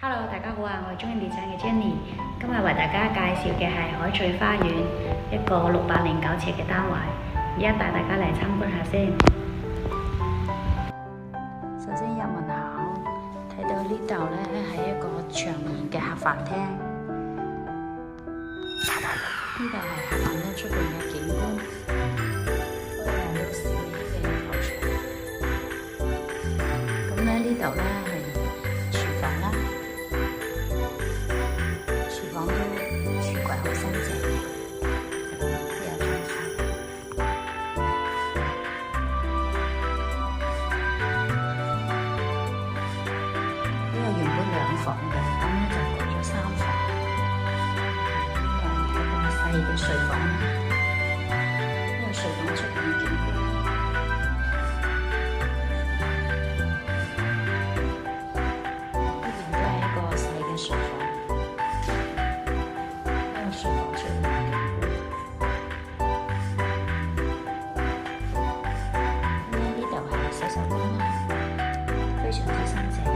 Hello，大家好啊！我係中意地產嘅 Jenny，今日為大家介紹嘅係海翠花園一個609尺嘅單位，而家帶大家嚟參觀下先。首先入門口睇到呢度呢係一個長形嘅客飯廳，呢度係客飯廳出邊嘅景觀，嗰度係一個小嘅球場。咁呢度呢係廚房啦。廚櫃好新淨嘅，都有窗口。呢個原本2房嘅，咁咧就改咗3房。呢個係一個細嘅睡房，呢個睡房出邊嘅景觀。呢邊都係一個細嘅睡房。睡房出邊嘅景觀，呢度係洗手間啦，非常之新淨嘅。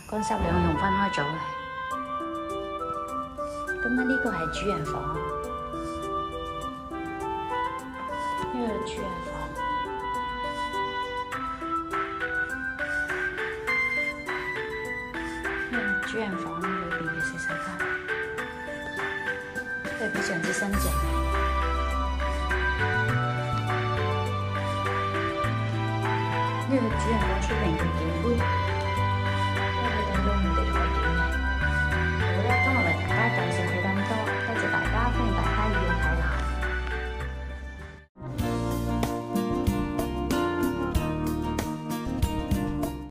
乾濕兩用分開咗嘅。咁呢個係主人房，呢個係主人房。主人房裏邊嘅洗手間都係非常之新淨嘅。呢個主人房出邊嘅景觀。